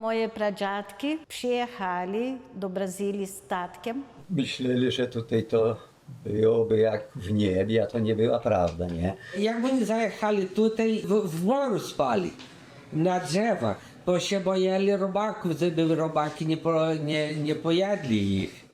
Moje pradziadki przyjechali do Brazylii statkiem. Myśleli, że tutaj to byłoby jak w niebie, a to nie była prawda, nie? Jak oni zajechali tutaj, w morzu spali, na drzewach, bo się bojali robaków, żeby robaki nie pojedli ich.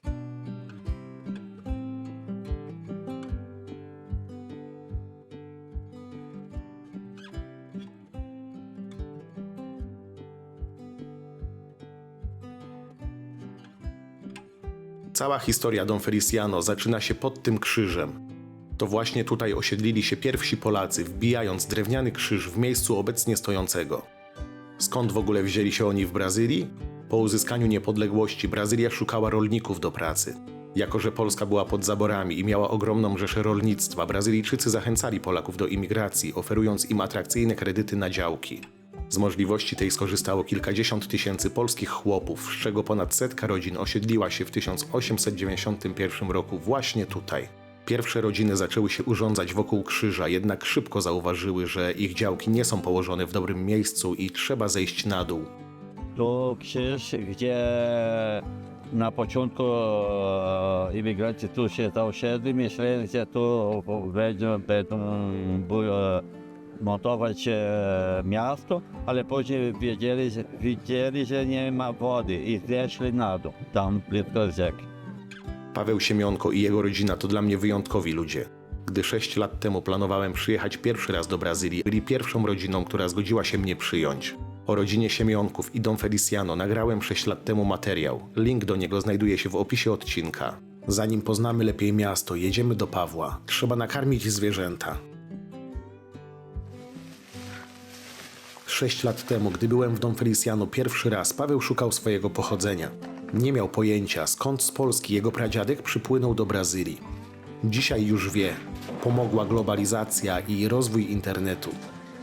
Cała historia Dom Feliciano zaczyna się pod tym krzyżem. To właśnie tutaj osiedlili się pierwsi Polacy, wbijając drewniany krzyż w miejscu obecnie stojącego. Skąd w ogóle wzięli się oni w Brazylii? Po uzyskaniu niepodległości Brazylia szukała rolników do pracy. Jako że Polska była pod zaborami i miała ogromną rzeszę rolnictwa, Brazylijczycy zachęcali Polaków do imigracji, oferując im atrakcyjne kredyty na działki. Z możliwości tej skorzystało kilkadziesiąt tysięcy polskich chłopów, z czego ponad setka rodzin osiedliła się w 1891 roku właśnie tutaj. Pierwsze rodziny zaczęły się urządzać wokół krzyża, jednak szybko zauważyły, że ich działki nie są położone w dobrym miejscu i trzeba zejść na dół. Tu krzyż, gdzie na początku imigranci tu się osiedli, myśleli, że tu będą montować miasto, ale później widzieli, że nie ma wody i zeszli na dół, tam blisko rzeki. Paweł Siemionko i jego rodzina to dla mnie wyjątkowi ludzie. Gdy 6 lat temu planowałem przyjechać pierwszy raz do Brazylii, byli pierwszą rodziną, która zgodziła się mnie przyjąć. O rodzinie Siemionków i Dom Feliciano nagrałem 6 lat temu materiał. Link do niego znajduje się w opisie odcinka. Zanim poznamy lepiej miasto, jedziemy do Pawła. Trzeba nakarmić zwierzęta. 6 lat temu, gdy byłem w Dom Feliciano pierwszy raz, Paweł szukał swojego pochodzenia. Nie miał pojęcia, skąd z Polski jego pradziadek przypłynął do Brazylii. Dzisiaj już wie. Pomogła globalizacja i rozwój internetu.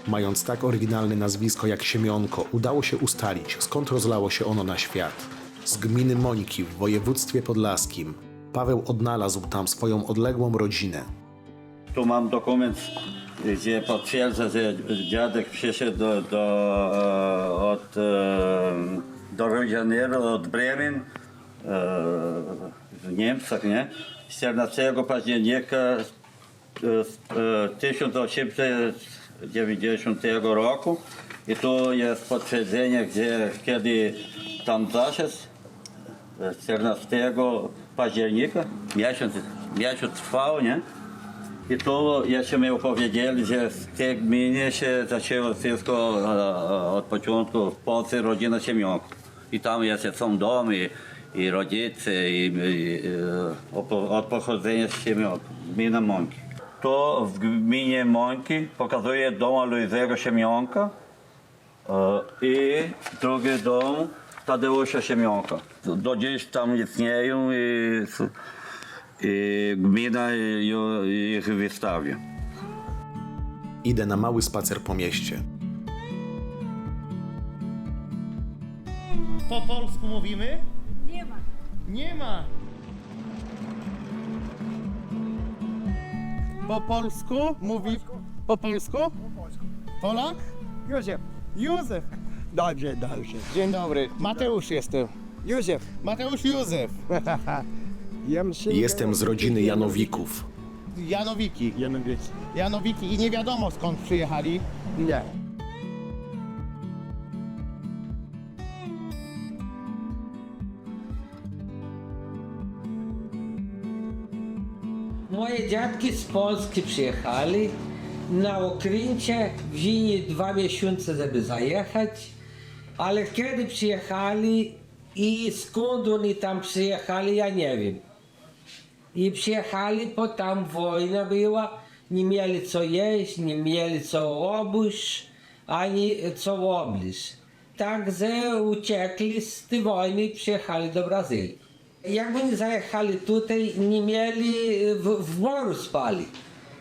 Mając tak oryginalne nazwisko jak Siemionko, udało się ustalić, skąd rozlało się ono na świat. Z gminy Mońki w województwie podlaskim. Paweł odnalazł tam swoją odległą rodzinę. Tu mam dokument, gdzie potwierdza, że dziadek przyszedł do Rio de Janeiro, od Bremen, w Niemczech, nie? 14 października 1890 roku. I tu jest potwierdzenie, kiedy tam zaszedł, 14 października, miesiąc trwał, nie? I tu jeszcze mi opowiedzieli, że w tej gminie się zaczęło wszystko od początku w Polsce rodzina Siemionków. I tam jeszcze są domy i rodzice od pochodzenia z Siemionków, gmina Mońki. To w gminie Mońki pokazuje dom Aloizego Siemionka i drugi dom Tadeusza Siemionka. Do dziś tam istnieją i gmina ich wystawia. Idę na mały spacer po mieście. Po polsku mówimy? Nie ma. Nie ma. Po polsku mówi... Po polsku? Polak? Józef. Józef. Dobrze, dobrze. Dzień dobry. Mateusz jestem. Józef. Mateusz Józef. Jestem z rodziny Janowików. Janowiki. Janowiec. Janowiki i nie wiadomo skąd przyjechali. Nie. Moje dziadki z Polski przyjechali na Okręcie, wzięli 2 miesiące, żeby zajechać, ale kiedy przyjechali i skąd oni tam przyjechali, ja nie wiem. I przyjechali, bo tam wojna była, nie mieli co jeść, nie mieli co obuć, ani co oblić. Także uciekli z tej wojny i przyjechali do Brazylii. Jak oni zajechali tutaj, nie mieli, w morzu spali,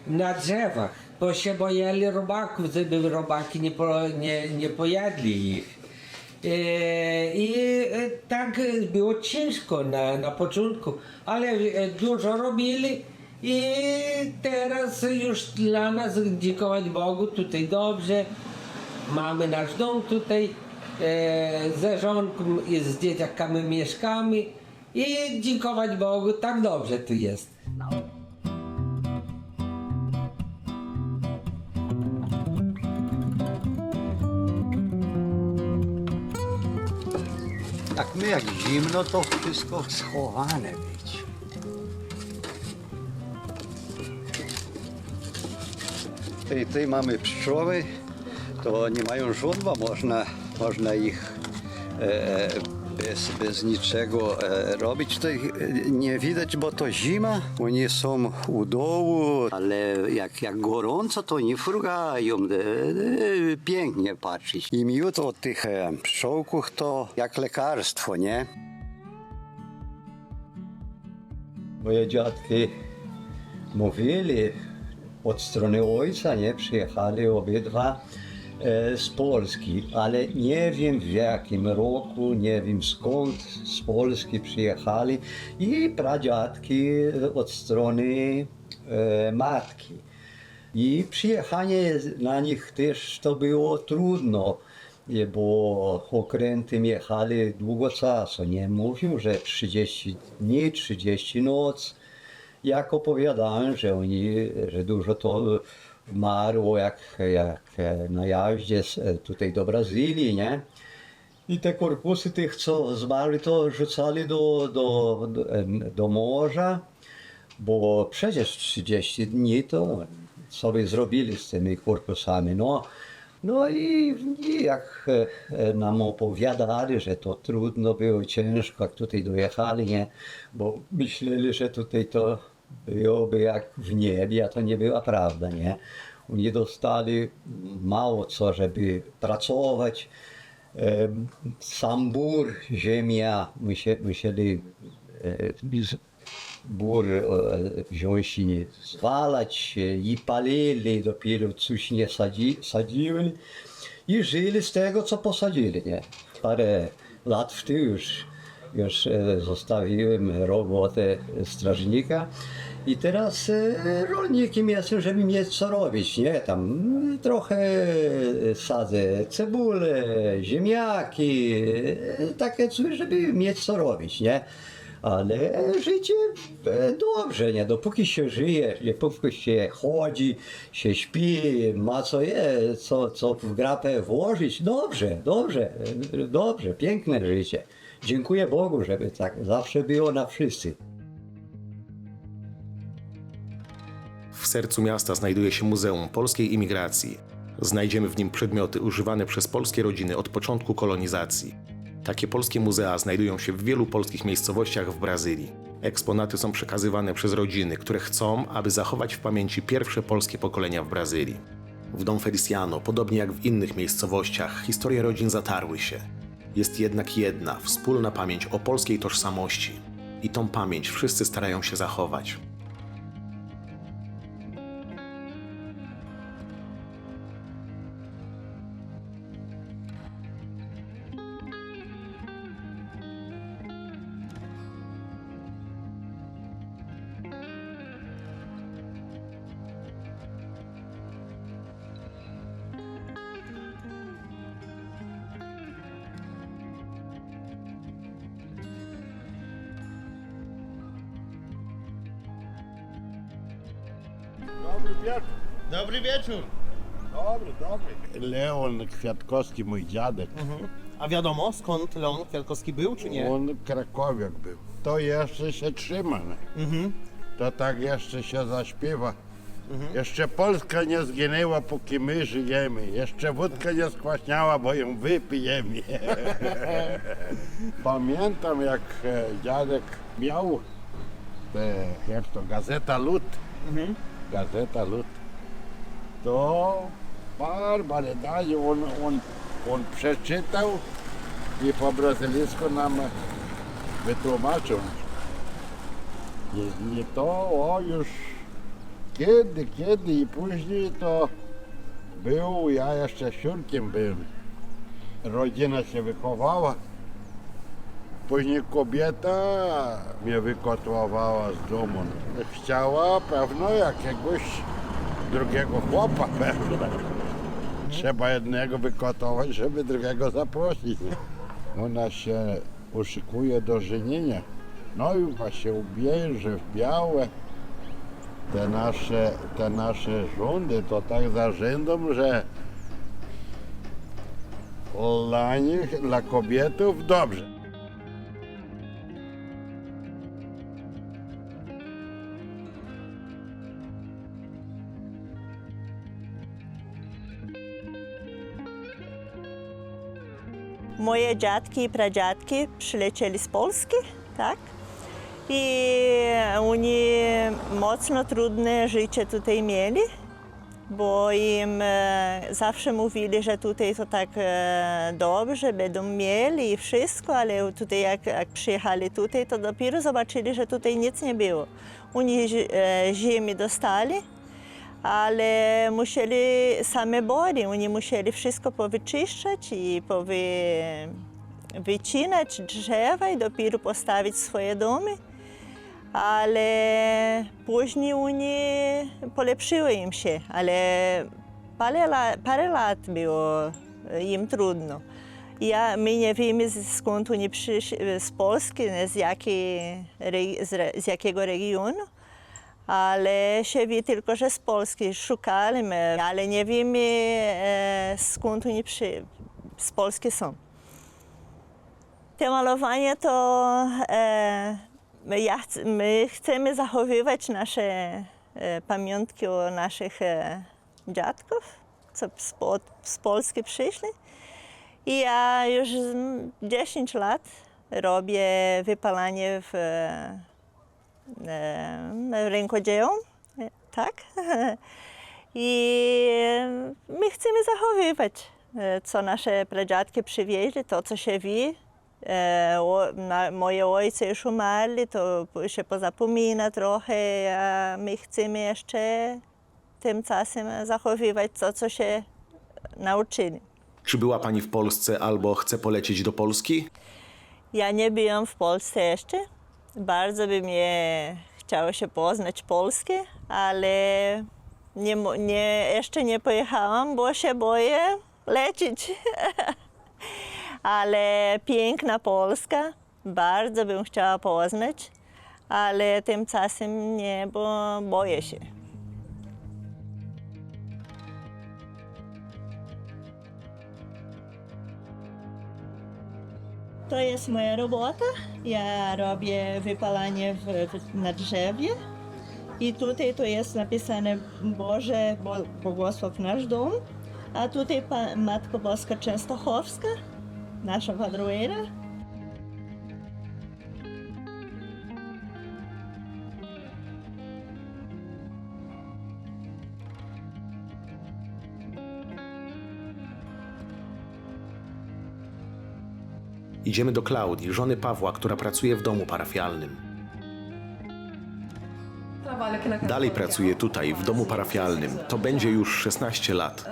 na drzewach, bo się bojali robaków, żeby robaki nie pojedli ich. I tak było ciężko na początku, ale dużo robili i teraz już dla nas, dziękować Bogu, tutaj dobrze, mamy nasz dom tutaj. ze żonką i z dzieciakami mieszkamy i dziękować Bogu, tak dobrze tu jest. Tak my jak zimno, to wszystko schowane być. Tutaj mamy pszczoły, to nie mają żądła, można ich bez niczego robić. Tutaj nie widać, bo to zima, oni są u dołu, ale jak gorąco, to nie frugają, pięknie patrzeć. I miód od tych pszczółków to jak lekarstwo, nie? Moje dziadki mówili, od strony ojca, nie, przyjechali obydwa z Polski, ale nie wiem w jakim roku, nie wiem skąd z Polski przyjechali i pradziadki od strony matki. I przyjechanie na nich też to było trudno, bo okręty jechali długo czasu, nie mówię, że 30 dni, 30 noc. Jak opowiadałem, że dużo to marło jak na jaździe tutaj do Brazylii, nie? I te korpusy tych, co zmarli, to rzucali do morza, bo przecież 30 dni to sobie zrobili z tymi korpusami. No i jak nam opowiadali, że to trudno było, ciężko, jak tutaj dojechali, nie? Bo myśleli, że tutaj to byłoby jak w niebie, a to nie była prawda, nie? Oni dostali mało co, żeby pracować. Sam bór, ziemia, musieli bór wziąć i zwalać i palili, dopiero coś nie sadzili i żyli z tego, co posadzili, nie? Parę lat w tył już zostawiłem robotę strażnika i teraz rolnikiem jestem, żeby mieć co robić, nie? Tam trochę sadzę cebulę, ziemniaki, takie coś, żeby mieć co robić, nie? Ale życie dobrze, nie? Dopóki się żyje, dopóki się chodzi, się śpi, ma co co w grapę włożyć, dobrze, piękne życie. Dziękuję Bogu, żeby tak zawsze było na wszyscy. W sercu miasta znajduje się Muzeum Polskiej Imigracji. Znajdziemy w nim przedmioty używane przez polskie rodziny od początku kolonizacji. Takie polskie muzea znajdują się w wielu polskich miejscowościach w Brazylii. Eksponaty są przekazywane przez rodziny, które chcą, aby zachować w pamięci pierwsze polskie pokolenia w Brazylii. W Dom Feliciano, podobnie jak w innych miejscowościach, historie rodzin zatarły się. Jest jednak jedna, wspólna pamięć o polskiej tożsamości. I tą pamięć wszyscy starają się zachować. Dobry wieczór. Dobry. Leon Kwiatkowski, mój dziadek. A wiadomo, skąd Leon Kwiatkowski był, czy nie? On krakowiak był. To jeszcze się trzyma. To tak jeszcze się zaśpiewa. Jeszcze Polska nie zginęła, póki my żyjemy. Jeszcze wódka nie skwaśniała, bo ją wypijemy. Pamiętam, jak dziadek miał jak to, Gazeta Lud. Gazeta Lud. To parę razy on przeczytał i po brazylijsku nam wytłumaczył. I to już kiedy i później to był, ja jeszcze siurkiem byłem. Rodzina się wychowała. Później kobieta mnie wykotłowała z domu. Chciała pewno jakiegoś drugiego chłopa pewno. trzeba jednego wykotować, żeby drugiego zaprosić. Ona się uszykuje do żenienia. No i ma się ubierze w białe. Te nasze rządy to tak zarzędą, że dla nich, dla kobietów dobrze. Moje dziadki i pradziadki przylecieli z Polski, tak? I oni mocno trudne życie tutaj mieli, bo im zawsze mówili, że tutaj to tak dobrze będą mieli i wszystko, ale tutaj jak przyjechali tutaj, to dopiero zobaczyli, że tutaj nic nie było. Oni ziemi dostali, ale musieli same boli, oni musieli wszystko powyczyszczać i wycinać drzewa i dopiero postawić swoje domy. Ale później oni polepszyły im się, ale parę lat było im trudno. My nie wiemy, skąd oni przyszli, z Polski, z jakiego regionu, ale się wie tylko, że z Polski szukaliśmy, ale nie wiemy, skąd oni z Polski są. Te malowanie to my chcemy zachowywać nasze pamiątki o naszych dziadków, co z Polski przyszli. I ja już 10 lat robię wypalanie w rękodziełem, tak? I my chcemy zachowywać, co nasze pradziadki przywieźli, to co się wie. Moje ojce już umarli, to się pozapomina trochę, a my chcemy jeszcze tym czasem zachowywać to, co się nauczyli. Czy była pani w Polsce albo chce polecieć do Polski? Ja nie byłam w Polsce jeszcze. Bardzo by mnie chciało się poznać Polskę, ale jeszcze nie pojechałam, bo się boję lecieć. Ale piękna Polska, bardzo bym chciała poznać, ale tymczasem nie, bo boję się. To jest moja robota. Ja robię wypalanie na drzewie. I tutaj to jest napisane Boże, błogosław nasz dom. A tutaj Matko Boska Częstochowska, nasza padroeira. Idziemy do Klaudii, żony Pawła, która pracuje w domu parafialnym. Dalej pracuje tutaj, w domu parafialnym. To będzie już 16 lat.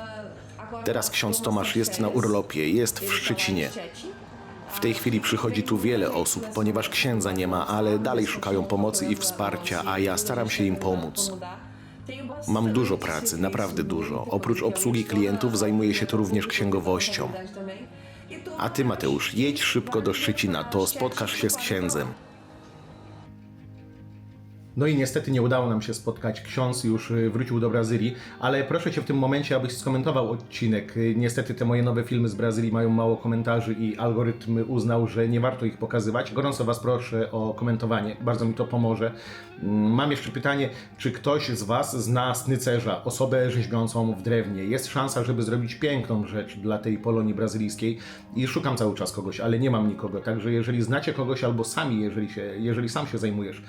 Teraz ksiądz Tomasz jest na urlopie, jest w Szczecinie. W tej chwili przychodzi tu wiele osób, ponieważ księdza nie ma, ale dalej szukają pomocy i wsparcia, a ja staram się im pomóc. Mam dużo pracy, naprawdę dużo. Oprócz obsługi klientów zajmuję się tu również księgowością. A ty, Mateusz, jedź szybko do Szczecina, to spotkasz się z księdzem. No i niestety nie udało nam się spotkać. Ksiądz już wrócił do Brazylii, ale proszę Cię w tym momencie, abyś skomentował odcinek. Niestety te moje nowe filmy z Brazylii mają mało komentarzy i algorytm uznał, że nie warto ich pokazywać. Gorąco Was proszę o komentowanie, bardzo mi to pomoże. Mam jeszcze pytanie, czy ktoś z Was zna snycerza, osobę rzeźbiącą w drewnie? Jest szansa, żeby zrobić piękną rzecz dla tej Polonii brazylijskiej i szukam cały czas kogoś, ale nie mam nikogo. Także jeżeli znacie kogoś albo sami, jeżeli sam się zajmujesz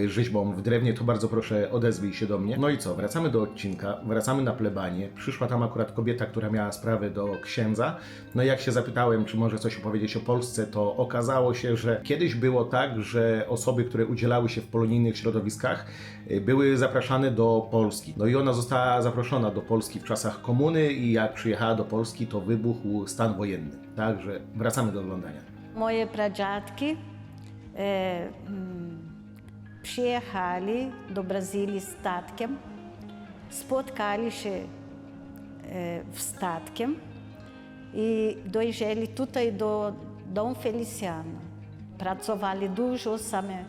rzeźbą w drewnie, to bardzo proszę odezwij się do mnie. No i co, wracamy do odcinka, wracamy na plebanię. Przyszła tam akurat kobieta, która miała sprawę do księdza. No i jak się zapytałem, czy może coś opowiedzieć o Polsce, to okazało się, że kiedyś było tak, że osoby, które udzielały się w polonijnych środowiskach, były zapraszane do Polski. No i ona została zaproszona do Polski w czasach komuny i jak przyjechała do Polski, to wybuchł stan wojenny. Także wracamy do oglądania. Moje pradziadki przyjechali do Brazylii statkiem, spotkali się statkiem i dojeżdżali tutaj do Dom Feliciano. Pracowali dużo, same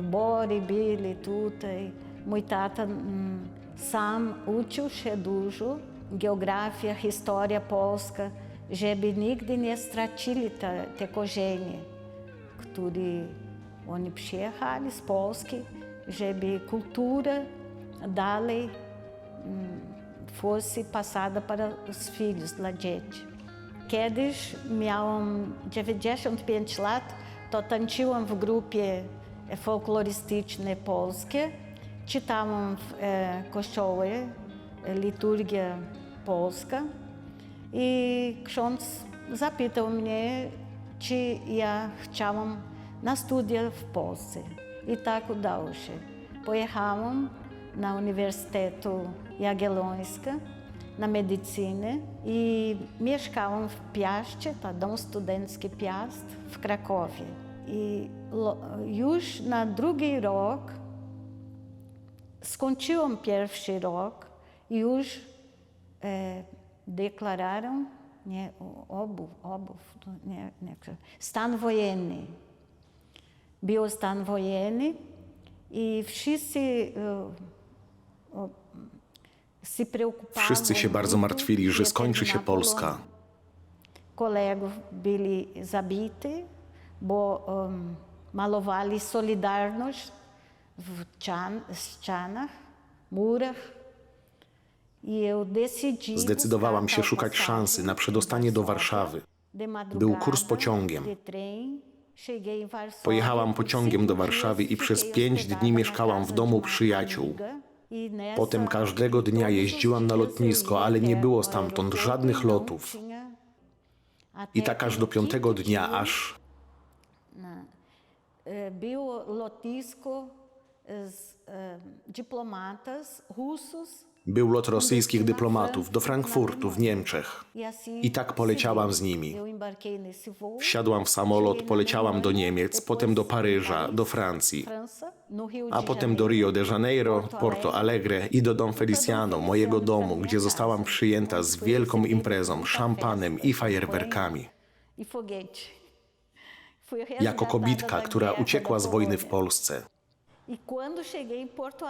bory byli tutaj. Mój tata sam uczył się dużo, geografia, historia polska, żeby nigdy nie stracili te korzenie, które oni przyjechali z Polski, żeby kultura dalej fosse passada para os filhos dla dzieci. Kiedyś miałam 95 lat, to tańczyłam w grupie folklorystycznej polskiej, czytałam w kościoły liturgia polska i ksiądz zapytał mnie, czy ja chciałam na studia w Polsce. I tak udało się. Pojechałam na Uniwersytet Jagielloński, na medycynę i mieszkałam w Piaście, to Dom Studencki Piast w Krakowie. I już na drugi rok skończyłam pierwszy rok i już deklararam stan wojenny. Był stan wojenny i wszyscy Wszyscy się bardzo martwili, że skończy się Polska. Kolegów byli zabiti, bo malowali Solidarność w ścianach, murach. Zdecydowałam się szukać szansy na przedostanie do Warszawy. Był kurs pociągiem. Pojechałam pociągiem do Warszawy i przez 5 dni mieszkałam w domu przyjaciół. Potem każdego dnia jeździłam na lotnisko, ale nie było stamtąd żadnych lotów. I tak aż do 5. dnia, aż... Było lotnisko z dyplomatów Rusus. Był lot rosyjskich dyplomatów do Frankfurtu w Niemczech. I tak poleciałam z nimi. Wsiadłam w samolot, poleciałam do Niemiec, potem do Paryża, do Francji, a potem do Rio de Janeiro, Porto Alegre i do Dom Feliciano, mojego domu, gdzie zostałam przyjęta z wielką imprezą, szampanem i fajerwerkami. Jako kobitka, która uciekła z wojny w Polsce.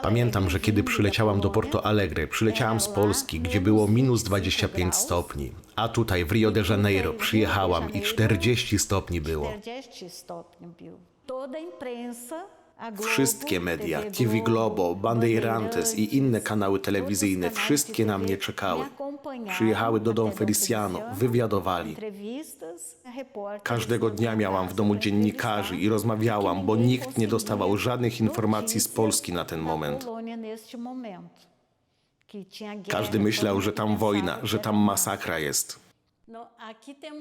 Pamiętam, że kiedy przyleciałam do Porto Alegre, przyleciałam z Polski, gdzie było minus 25 stopni, a tutaj w Rio de Janeiro przyjechałam i 40 stopni było. Wszystkie media, TV Globo, Bandeirantes i inne kanały telewizyjne, wszystkie na mnie czekały. Przyjechały do Dom Feliciano, wywiadowali. Każdego dnia miałam w domu dziennikarzy i rozmawiałam, bo nikt nie dostawał żadnych informacji z Polski na ten moment. Każdy myślał, że tam wojna, że tam masakra jest.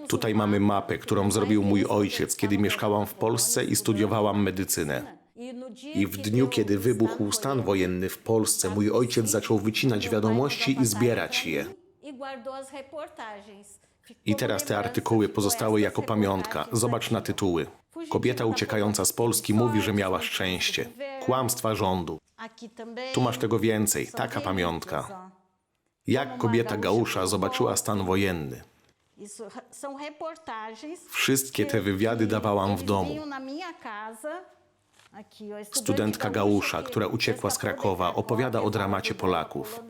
Tutaj mamy mapę, którą zrobił mój ojciec, kiedy mieszkałam w Polsce i studiowałam medycynę. I w dniu, kiedy wybuchł stan wojenny w Polsce, mój ojciec zaczął wycinać wiadomości i zbierać je. I teraz te artykuły pozostały jako pamiątka. Zobacz na tytuły. Kobieta uciekająca z Polski mówi, że miała szczęście. Kłamstwa rządu. Tu masz tego więcej. Taka pamiątka. Jak kobieta Gausza zobaczyła stan wojenny. Wszystkie te wywiady dawałam w domu. Studentka Gausza, która uciekła z Krakowa, opowiada o dramacie Polaków.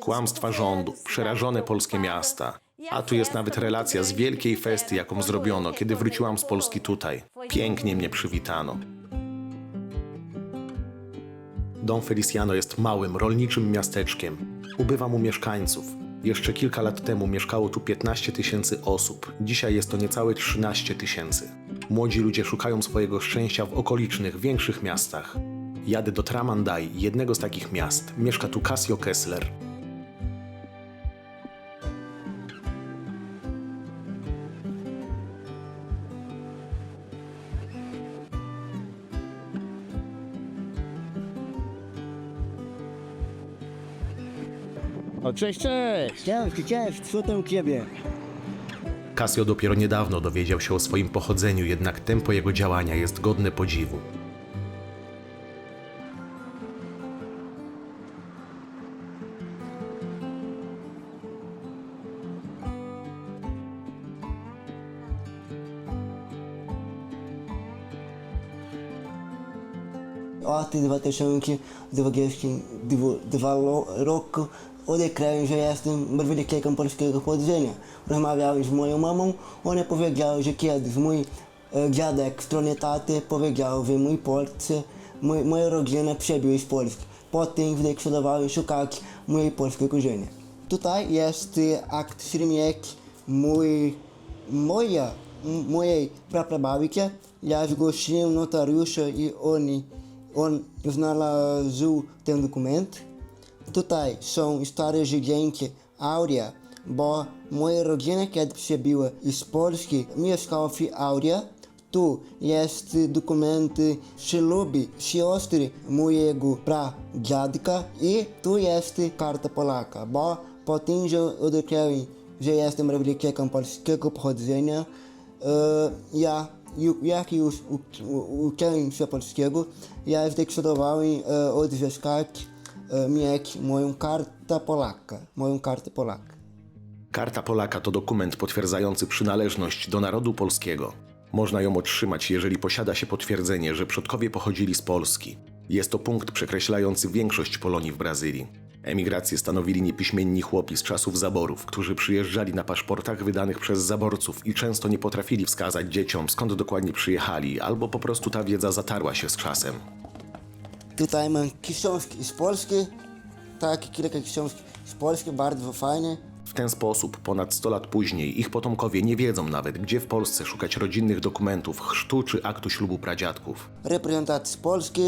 Kłamstwa rządu, przerażone polskie miasta. A tu jest nawet relacja z wielkiej festy, jaką zrobiono, kiedy wróciłam z Polski tutaj. Pięknie mnie przywitano. Dom Feliciano jest małym, rolniczym miasteczkiem. Ubywa mu mieszkańców. Jeszcze kilka lat temu mieszkało tu 15 000 osób. Dzisiaj jest to niecałe 13 000. Młodzi ludzie szukają swojego szczęścia w okolicznych, większych miastach. Jadę do Tramandai, jednego z takich miast. Mieszka tu Casio Kessler. O, cześć, cześć! Cześć, co tam u ciebie? Casio dopiero niedawno dowiedział się o swoim pochodzeniu, jednak tempo jego działania jest godne podziwu. Od 2022 roku odkryłem, że jestem brwilikiem polskiego pochodzenia. Rozmawiałem z moją mamą, ona powiedziała, że kiedyś mój dziadek w stronie taty powiedział, że mój Polsce, moja rodzina przebyła z Polski. Potem zdecydowałem szukać mojej polskiej korzenie. Tutaj jest akt śmierci mojej praprababici. Ja zgłosiłem notariusza i on znalazł ten dokument. Tutaj są stare zdjęcia Aurea, bo moja rodzina, kiedy przybyła z Polski, mieszkała w Aurea. Tu jest dokument ślubu siostry mojego pradziadka i tu jest karta Polaka, bo po tym, że odkryłem, że jestem brwilikiem polskiego pochodzenia, jak już uczyłem się polskiego, ja zdecydowałem odzyskać mieć moją kartę Polaka. Karta Polaka to dokument potwierdzający przynależność do narodu polskiego. Można ją otrzymać, jeżeli posiada się potwierdzenie, że przodkowie pochodzili z Polski. Jest to punkt przekreślający większość Polonii w Brazylii. Emigrację stanowili niepiśmienni chłopi z czasów zaborów, którzy przyjeżdżali na paszportach wydanych przez zaborców i często nie potrafili wskazać dzieciom, skąd dokładnie przyjechali, albo po prostu ta wiedza zatarła się z czasem. Tutaj mam książki z Polski, kilka książek z Polski, bardzo fajne. W ten sposób, ponad 100 lat później, ich potomkowie nie wiedzą nawet, gdzie w Polsce szukać rodzinnych dokumentów, chrztu czy aktu ślubu pradziadków. Reprezentacja z Polski,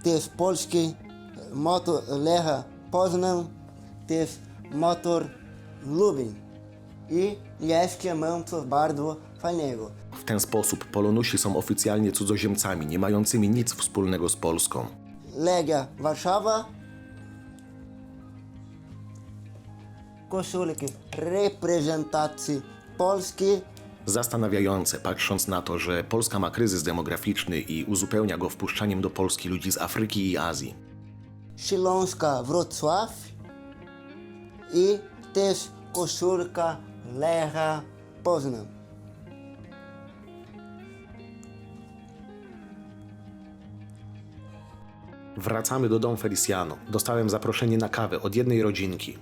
też Polski, motor Lecha Poznań, też motor Lubin. I jeszcze mam coś bardzo fajnego. W ten sposób Polonusi są oficjalnie cudzoziemcami, nie mającymi nic wspólnego z Polską. Legia Warszawa, koszulki reprezentacji Polski. Zastanawiające, patrząc na to, że Polska ma kryzys demograficzny i uzupełnia go wpuszczaniem do Polski ludzi z Afryki i Azji. Śląska Wrocław i też koszulka Lecha Poznań. Wracamy do Dom Feliciano. Dostałem zaproszenie na kawę od jednej rodzinki.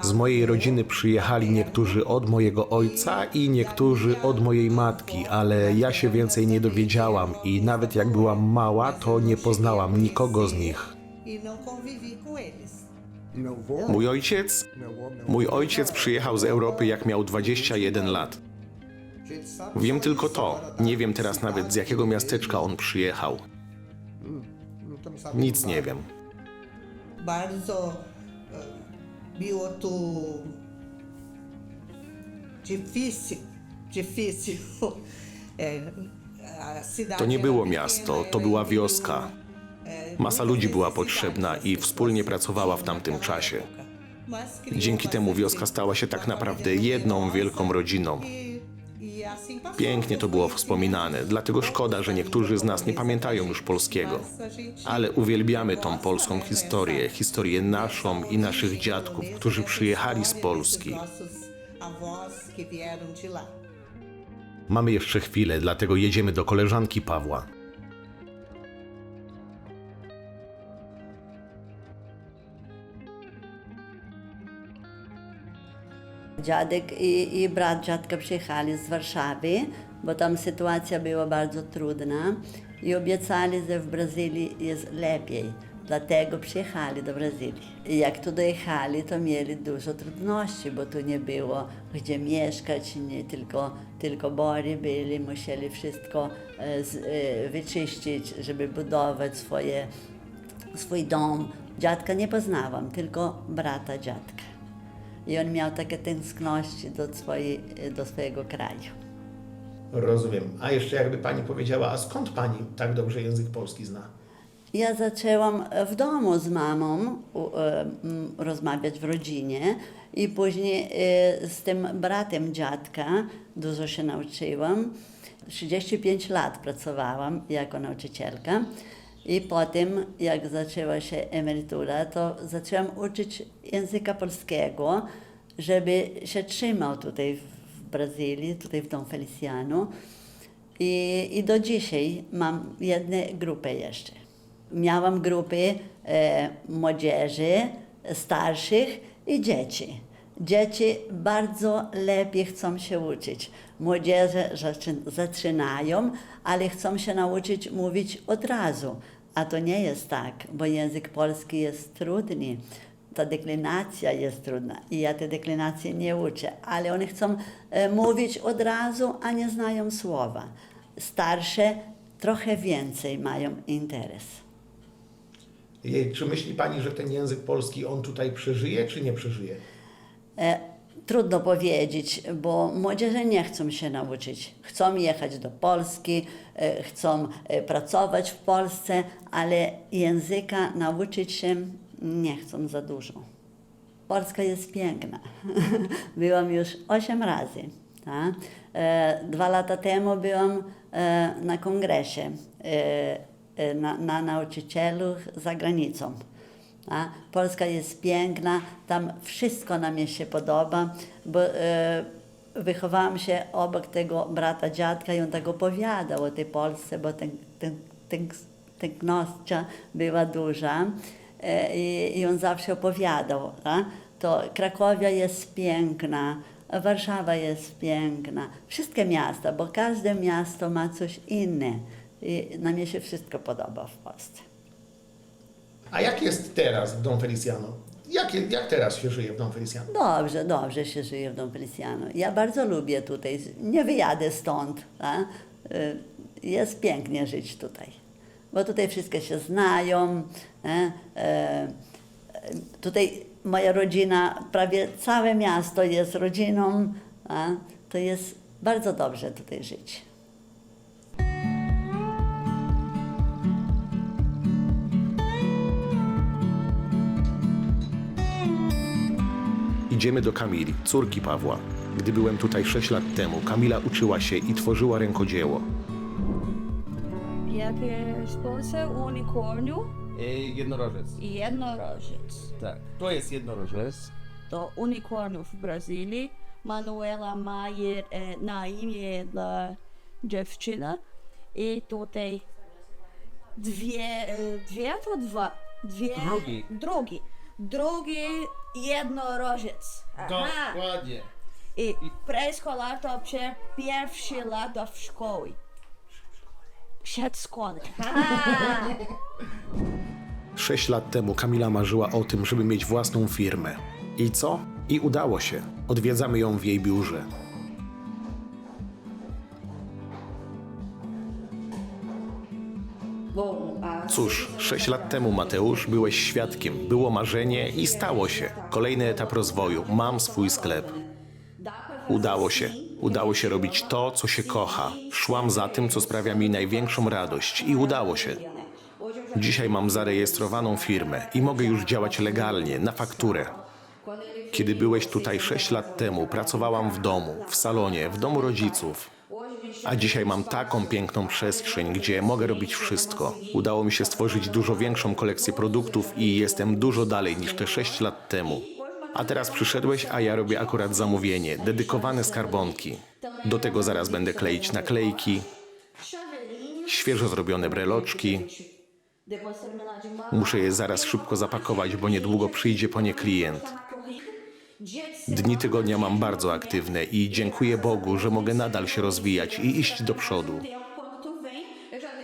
Z mojej rodziny przyjechali niektórzy od mojego ojca i niektórzy od mojej matki, ale ja się więcej nie dowiedziałam i nawet jak byłam mała, to nie poznałam nikogo z nich. Mój ojciec przyjechał z Europy, jak miał 21 lat. Wiem tylko to. Nie wiem teraz nawet, z jakiego miasteczka on przyjechał. Nic nie wiem. Bardzo było tu difícil. To nie było miasto, to była wioska. Masa ludzi była potrzebna i wspólnie pracowała w tamtym czasie. Dzięki temu wioska stała się tak naprawdę jedną wielką rodziną. Pięknie to było wspominane, dlatego szkoda, że niektórzy z nas nie pamiętają już polskiego. Ale uwielbiamy tą polską historię naszą i naszych dziadków, którzy przyjechali z Polski. Mamy jeszcze chwilę, dlatego jedziemy do koleżanki Pawła. Dziadek i brat dziadka przyjechali z Warszawy, bo tam sytuacja była bardzo trudna i obiecali, że w Brazylii jest lepiej. Dlatego przyjechali do Brazylii. I jak tu dojechali, to mieli dużo trudności, bo tu nie było gdzie mieszkać, nie tylko bory byli, musieli wszystko wyczyścić, żeby budować swój dom. Dziadka nie poznałam, tylko brata dziadka. I on miał takie tęskności do swojego kraju. Rozumiem. A jeszcze jakby pani powiedziała, a skąd pani tak dobrze język polski zna? Ja zaczęłam w domu z mamą rozmawiać w rodzinie i później z tym bratem dziadka dużo się nauczyłam. 35 lat pracowałam jako nauczycielka i potem, jak zaczęła się emerytura, to zaczęłam uczyć języka polskiego, żeby się trzymał tutaj w Brazylii, tutaj w Dom Feliciano. I do dzisiaj mam jedną grupę jeszcze. Miałam grupy młodzieży, starszych i dzieci. Dzieci bardzo lepiej chcą się uczyć. Młodzieże zaczynają, ale chcą się nauczyć mówić od razu. A to nie jest tak, bo język polski jest trudny. Ta deklinacja jest trudna i ja tej deklinacji nie uczę, ale oni chcą mówić od razu, a nie znają słowa. Starsze trochę więcej mają interes. Czy myśli Pani, że ten język polski, on tutaj przeżyje, czy nie przeżyje? Trudno powiedzieć, bo młodzieże nie chcą się nauczyć. Chcą jechać do Polski, chcą pracować w Polsce, ale języka nauczyć się nie chcą za dużo. Polska jest piękna. Byłam już 8 razy. Tak? 2 lata temu byłam na kongresie na nauczycielu za granicą. A Polska jest piękna, tam wszystko nam się podoba, bo wychowałam się obok tego brata dziadka i on tak opowiadał o tej Polsce, bo tęsknoća była duża i on zawsze opowiadał. A? To Krakowia jest piękna, Warszawa jest piękna, wszystkie miasta, bo każde miasto ma coś inne i nam się wszystko podoba w Polsce. A jak jest teraz w Dom Feliciano? Jak teraz się żyje w Dom Feliciano? Dobrze się żyje w Dom Feliciano. Ja bardzo lubię tutaj, nie wyjadę stąd. A? Jest pięknie żyć tutaj, bo tutaj wszystkie się znają. Tutaj moja rodzina, prawie całe miasto jest rodziną. A? To jest bardzo dobrze tutaj żyć. Idziemy do Kamili, córki Pawła. Gdy byłem tutaj 6 lat temu, Kamila uczyła się i tworzyła rękodzieło. Jakie szkolce unikorniu? Jednorożec. I jednorożec. Tak, to jest jednorożec. To unikorniu w Brazylii. Manuela ma na imię dla dziewczyna. I tutaj drugi jednorożec. Dokładnie. I preescolar to pierwszy lata w szkoły. Przedszkole. 6 lat temu Kamila marzyła o tym, żeby mieć własną firmę. I co? I udało się. Odwiedzamy ją w jej biurze. Cóż, 6 lat temu, Mateusz, byłeś świadkiem. Było marzenie i stało się. Kolejny etap rozwoju. Mam swój sklep. Udało się. Udało się robić to, co się kocha. Szłam za tym, co sprawia mi największą radość i udało się. Dzisiaj mam zarejestrowaną firmę i mogę już działać legalnie, na fakturę. Kiedy byłeś tutaj 6 lat temu, pracowałam w domu, w salonie, w domu rodziców. A dzisiaj mam taką piękną przestrzeń, gdzie mogę robić wszystko. Udało mi się stworzyć dużo większą kolekcję produktów i jestem dużo dalej niż te 6 lat temu. A teraz przyszedłeś, a ja robię akurat zamówienie, dedykowane skarbonki. Do tego zaraz będę kleić naklejki, świeżo zrobione breloczki. Muszę je zaraz szybko zapakować, bo niedługo przyjdzie po nie klient. Dni tygodnia mam bardzo aktywne i dziękuję Bogu, że mogę nadal się rozwijać i iść do przodu.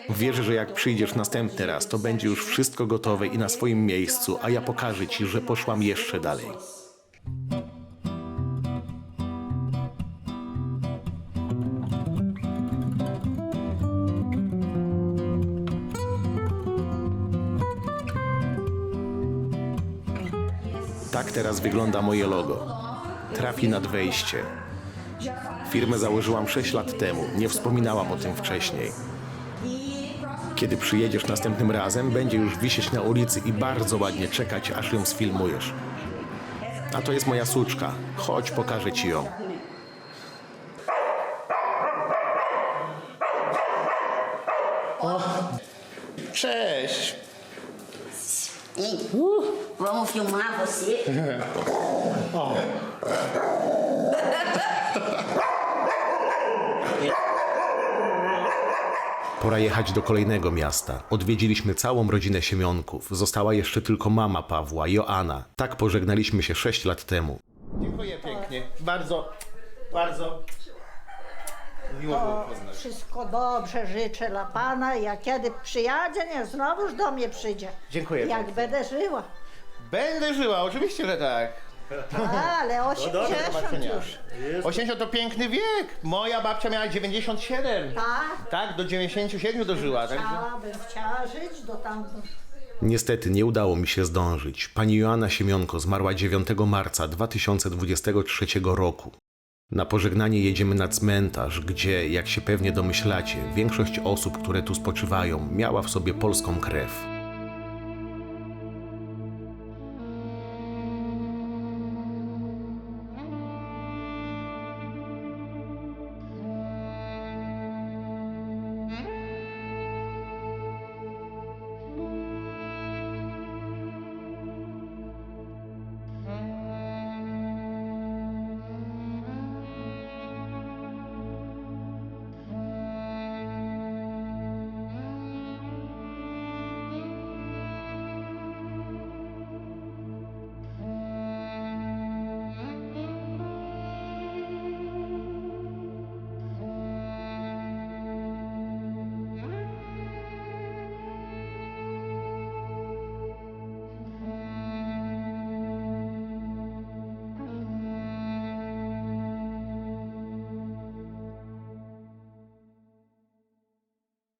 Wierzę, że jak przyjdziesz następny raz, to będzie już wszystko gotowe i na swoim miejscu, a ja pokażę Ci, że poszłam jeszcze dalej. Tak teraz wygląda moje logo. Trafi nad wejście. Firmę założyłam 6 lat temu. Nie wspominałam o tym wcześniej. Kiedy przyjedziesz następnym razem, będzie już wisieć na ulicy i bardzo ładnie czekać, aż ją sfilmujesz. A to jest moja suczka. Chodź, pokażę Ci ją. O, cześć! Vamos filmar você? Pora jechać do kolejnego miasta. Odwiedziliśmy całą rodzinę Siemionków. Została jeszcze tylko mama Pawła, Joanna. Tak pożegnaliśmy się 6 lat temu. Dziękuję pięknie. Bardzo, bardzo miło było poznać. Wszystko dobrze życzę dla Pana. Jak kiedy przyjadzie, nie, znowuż do mnie przyjdzie. Dziękuję Jak pięknie. będę żyła. Będę żyła, oczywiście, że tak. Ale 80 już. 80 to piękny wiek. Moja babcia miała 97. Tak. Tak, do 97 dożyła. Tak? Chciała żyć do tamtego. Niestety nie udało mi się zdążyć. Pani Joanna Siemionko zmarła 9 marca 2023 roku. Na pożegnanie jedziemy na cmentarz, gdzie, jak się pewnie domyślacie, większość osób, które tu spoczywają, miała w sobie polską krew.